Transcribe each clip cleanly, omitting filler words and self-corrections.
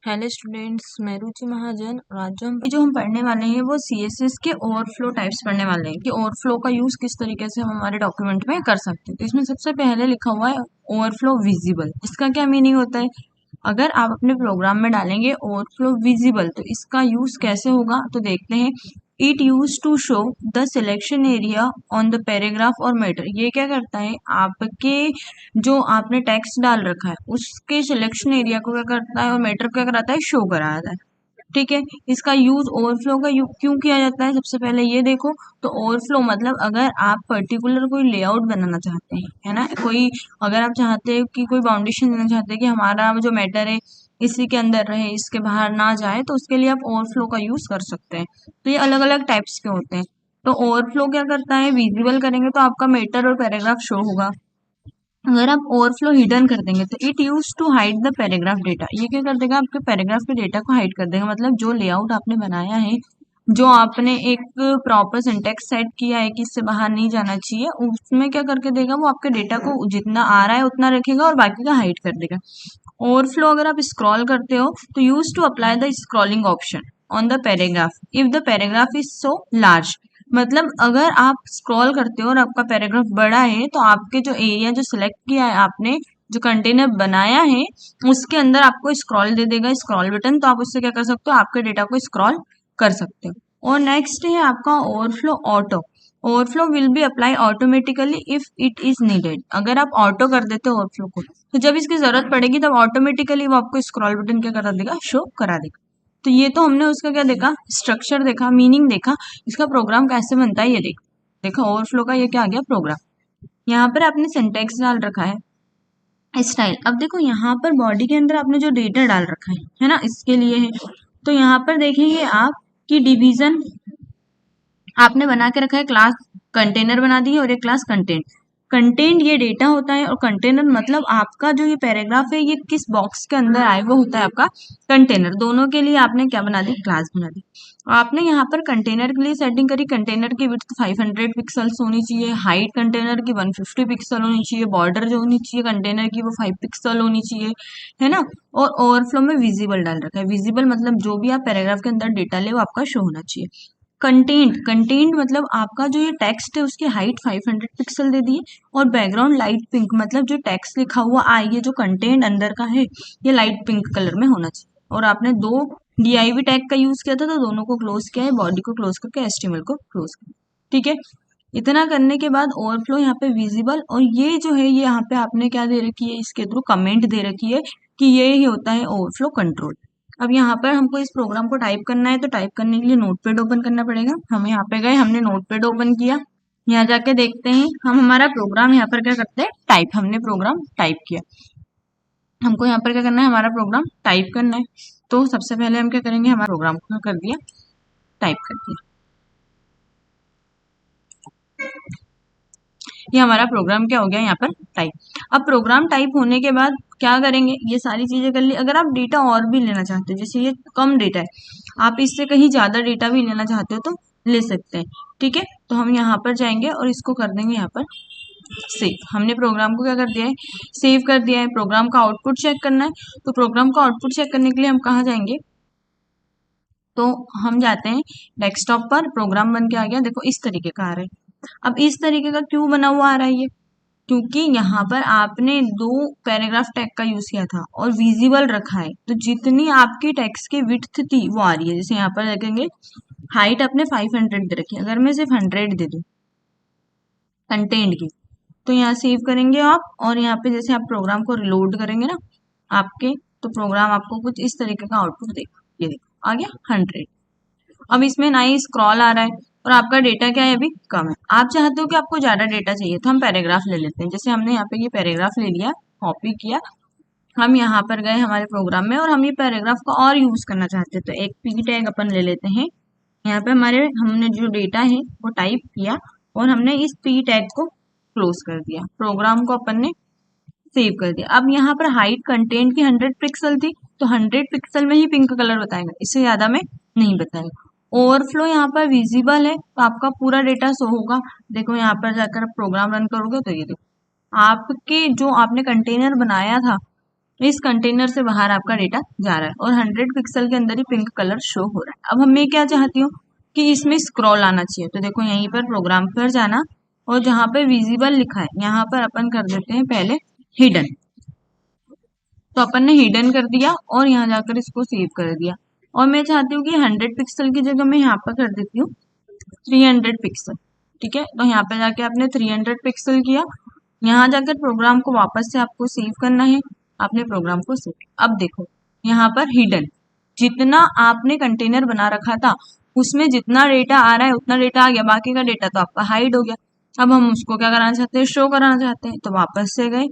Hello students, मैं रुचि महाजन और आज जो हम पढ़ने वाले हैं वो सीएसएस के ओवरफ्लो टाइप्स पढ़ने वाले हैं कि ओवरफ्लो का यूज किस तरीके से हम हमारे डॉक्यूमेंट में कर सकते हैं। तो इसमें सबसे पहले लिखा हुआ है ओवरफ्लो विजिबल। इसका क्या मीनिंग होता है? अगर आप अपने प्रोग्राम में डालेंगे ओवरफ्लो विजिबल तो इसका यूज कैसे होगा, तो देखते हैं। It use to show the selection area on the paragraph और मैटर। ये क्या करता है, आपके जो आपने टेक्स्ट डाल रखा है उसके सिलेक्शन एरिया को क्या करता है और मैटर क्या कराता है, शो कराता है। ठीक है। इसका यूज ओवरफ्लो का क्यों किया जाता है, सबसे पहले ये देखो। तो ओवरफ्लो मतलब अगर आप पर्टिकुलर कोई लेआउट बनाना चाहते हैं, है ना, कोई अगर आप चाहते हैं कि कोई बाउंडेशन देना चाहते हैं कि हमारा जो मैटर है इसी के अंदर रहे, इसके बाहर ना जाए, तो उसके लिए आप ओवरफ्लो का यूज कर सकते हैं। तो ये अलग अलग टाइप्स के होते हैं। तो ओवरफ्लो क्या करता है, विजिबल करेंगे तो आपका मैटर और पैराग्राफ शो होगा। अगर आप ओवरफ्लो हिडन कर देंगे तो it use to hide the paragraph data. ये क्या कर देगा, आपके पैराग्राफ के डेटा को हाइड कर देगा। मतलब जो लेआउट आपने बनाया है, जो आपने एक प्रॉपर सिंटेक्स सेट किया है कि इससे बाहर नहीं जाना चाहिए, उसमें क्या करके देगा, वो आपके डेटा को जितना आ रहा है उतना रखेगा और बाकी का हाइड कर देगा। ओवरफ्लो अगर आप स्क्रॉल करते हो तो use to apply the scrolling option on the paragraph if the paragraph is so large. मतलब अगर आप स्क्रॉल करते हो और आपका पैराग्राफ बड़ा है तो आपके जो एरिया जो सिलेक्ट किया है आपने, जो कंटेनर बनाया है, उसके अंदर आपको स्क्रॉल दे देगा, स्क्रॉल बटन। तो आप उससे क्या कर सकते हो, आपके डेटा को स्क्रॉल कर सकते हो। और नेक्स्ट है आपका overflow auto. Overflow will be apply automatically if it is needed. अगर आप ऑटो कर देते हो ओवरफ्लो को, तो जब इसकी जरूरत पड़ेगी तब ऑटोमेटिकली वो आपको स्क्रॉल बटन क्या करा देगा, शो करा देगा। तो ये तो हमने उसका क्या देखा, स्ट्रक्चर देखा, मीनिंग देखा, इसका प्रोग्राम कैसे बनता है ये देखा ओवरफ्लो का ये क्या आ गया, प्रोग्राम। यहाँ पर आपने सिंटेक्स डाल रखा है, स्टाइल। अब देखो यहाँ पर बॉडी के अंदर आपने जो डेटा डाल रखा है ना, इसके लिए है। तो यहाँ पर देखेंगे आप कि डिवीजन आपने बना के रखा है, क्लास कंटेनर बना दी है और एक क्लास कंटेंट। कंटेंट ये डेटा होता है और कंटेनर मतलब आपका जो ये पैराग्राफ है ये किस बॉक्स के अंदर आए, वो होता है आपका कंटेनर। दोनों के लिए आपने क्या बना दी, क्लास बना दी। आपने यहाँ पर कंटेनर के लिए सेटिंग करी, कंटेनर की विड्थ 500 पिक्सल्स होनी चाहिए, हाइट कंटेनर की 150 पिक्सल होनी चाहिए, बॉर्डर जो होनी चाहिए कंटेनर की वो 5 पिक्सल होनी चाहिए, है ना। और ओवरफ्लो में विजिबल डाल रखा है। विजिबल मतलब जो भी आप पैराग्राफ के अंदर डेटा ले वो आपका शो होना चाहिए। कंटेंट कंटेंट मतलब आपका जो ये टेक्स्ट है उसकी हाइट 500 पिक्सल दे दी है और बैकग्राउंड लाइट पिंक, मतलब जो टेक्स्ट लिखा हुआ आई ये जो कंटेंट अंदर का है ये लाइट पिंक कलर में होना चाहिए। और आपने दो DIV टैग का यूज किया था तो दोनों को क्लोज किया है, बॉडी को क्लोज करके HTML को क्लोज किया। ठीक है। इतना करने के बाद ओवरफ्लो यहाँ पे विजिबल, और ये जो है ये यहाँ पे आपने क्या दे रखी है, इसके थ्रू कमेंट दे रखी है कि ये ही होता है ओवरफ्लो कंट्रोल। अब यहाँ पर हमको इस प्रोग्राम को टाइप करना है तो टाइप करने के लिए नोटपैड ओपन करना पड़ेगा। हम यहाँ पे गए, हमने नोटपैड ओपन किया, यहाँ जाके देखते हैं हम हमारा प्रोग्राम यहाँ पर क्या करते हैं, टाइप। हमने प्रोग्राम टाइप किया, हमको यहाँ पर क्या करना है, हमारा प्रोग्राम टाइप करना है। तो सबसे पहले हम क्या करेंगे, हमारा प्रोग्राम को कर दिया, टाइप कर दिया। ये हमारा प्रोग्राम क्या हो गया यहाँ पर, टाइप। अब प्रोग्राम टाइप होने के बाद क्या करेंगे, ये सारी चीजें कर ली। अगर आप डेटा और भी लेना चाहते हैं, जैसे ये कम डेटा है, आप इससे कहीं ज्यादा डेटा भी लेना चाहते हो तो ले सकते हैं। ठीक है। तो हम यहाँ पर जाएंगे और इसको कर देंगे यहाँ पर सेव। हमने प्रोग्राम को क्या कर दिया है, सेव कर दिया है। प्रोग्राम का आउटपुट चेक करना है, तो प्रोग्राम का आउटपुट चेक करने के लिए हम कहाँ जाएंगे, तो हम जाते हैं डेस्कटॉप पर। प्रोग्राम बन के आ गया, देखो इस तरीके का आ रहा है। अब इस तरीके का क्यों बना हुआ आ रहा है ये, क्योंकि यहाँ पर आपने दो पैराग्राफ टैग का यूज किया था और विजिबल रखा है, तो जितनी आपकी टेक्स्ट की विड्थ थी वो आ रही है। जैसे यहाँ पर देखेंगे हाइट अपने 500 दे रखी है, अगर मैं सिर्फ 100 दे दूं कंटेंट की, तो यहाँ सेव करेंगे आप और यहाँ पे जैसे आप प्रोग्राम को रिलोड करेंगे ना आपके, तो प्रोग्राम आपको कुछ इस तरीके का आउटपुट देगा। ये देखो आ गया 100। अब इसमें ना ही स्क्रॉल आ रहा है और आपका डेटा क्या है, अभी कम है। आप चाहते हो कि आपको ज्यादा डेटा चाहिए तो हम पैराग्राफ ले लेते हैं। जैसे हमने यहाँ पे ये पैराग्राफ ले लिया, कॉपी किया, हम यहाँ पर गए हमारे प्रोग्राम में और हम ये पैराग्राफ को और यूज करना चाहते हैं तो एक पी टैग अपन ले लेते हैं। यहाँ पे हमारे हमने जो डेटा है वो टाइप किया और हमने इस पी टैग को क्लोज कर दिया, प्रोग्राम को अपन ने सेव कर दिया। अब यहाँ पर हाइट कंटेंट की 100 पिक्सल थी तो 100 पिक्सल में ही पिंक कलर बताएगा, इससे ज्यादा में नहीं बताएगा। ओवरफ्लो यहाँ पर विजिबल है तो आपका पूरा डेटा शो होगा। देखो यहाँ पर जाकर प्रोग्राम रन करोगे तो ये देखो आपके जो आपने कंटेनर बनाया था इस कंटेनर से बाहर आपका डेटा जा रहा है और 100 पिक्सल के अंदर ही पिंक कलर शो हो रहा है। अब मैं क्या चाहती हूँ कि इसमें स्क्रॉल आना चाहिए, तो देखो यहीं पर प्रोग्राम पर जाना और जहां पे विजिबल लिखा है यहाँ पर अपन कर देते हैं पहले हिडन। तो अपन ने हिडन कर दिया और यहाँ जाकर इसको सेव कर दिया। और मैं चाहती हूँ कि 100 पिक्सल की जगह मैं यहाँ पर कर देती हूँ 300 पिक्सल। ठीक है, तो यहाँ पे जाके आपने 300 पिक्सल किया। यहाँ जाकर प्रोग्राम को वापस से आपको सेव करना है। आपने प्रोग्राम को सेव, अब देखो यहाँ पर हिडन, जितना आपने कंटेनर बना रखा था उसमें जितना डेटा आ रहा है उतना डेटा आ गया, बाकी का डेटा तो आपका हाइड हो गया। अब हम उसको क्या कराना चाहते हैं, शो कराना चाहते हैं, तो वापस से गए,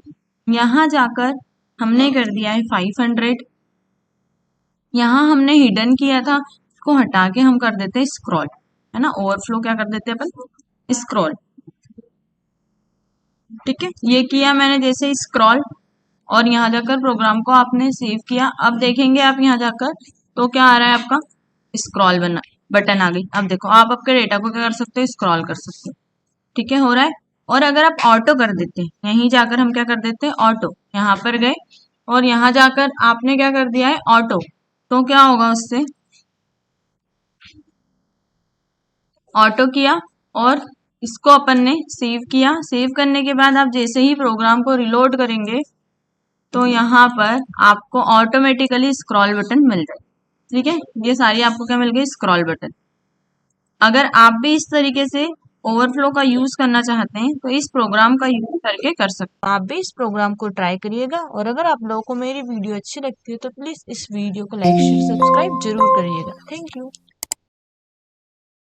यहाँ जाकर हमने कर दिया है 500। यहाँ हमने हिडन किया था, इसको हटा के हम कर देते हैं स्क्रॉल, है ना, ओवरफ्लो क्या कर देते हैं अपन, स्क्रॉल। ठीक है, ये किया मैंने जैसे स्क्रॉल, और यहाँ जाकर प्रोग्राम को आपने सेव किया। अब देखेंगे आप यहाँ जाकर तो क्या आ रहा है आपका, स्क्रॉल बना बटन आ गई। अब देखो आप आपके डेटा को क्या कर सकते हो, स्क्रॉल कर सकते हो। ठीक है, हो रहा है। और अगर आप ऑटो कर देते हैं, यहीं जाकर हम क्या कर देते हैं ऑटो, यहाँ पर गए और यहाँ जाकर आपने क्या कर दिया है ऑटो, तो क्या होगा उससे, ऑटो किया और इसको अपन ने सेव किया। सेव करने के बाद आप जैसे ही प्रोग्राम को रिलोड करेंगे तो यहाँ पर आपको ऑटोमेटिकली स्क्रॉल बटन मिल जाए। ठीक है, ये सारी आपको क्या मिल गई, स्क्रॉल बटन। अगर आप भी इस तरीके से ओवरफ्लो का यूज करना चाहते हैं तो इस प्रोग्राम का यूज करके कर सकते हैं। आप भी इस प्रोग्राम को ट्राई करिएगा और अगर आप लोगों को मेरी वीडियो अच्छी लगती है तो प्लीज इस वीडियो को लाइक शेयर सब्सक्राइब जरूर करिएगा। Thank you.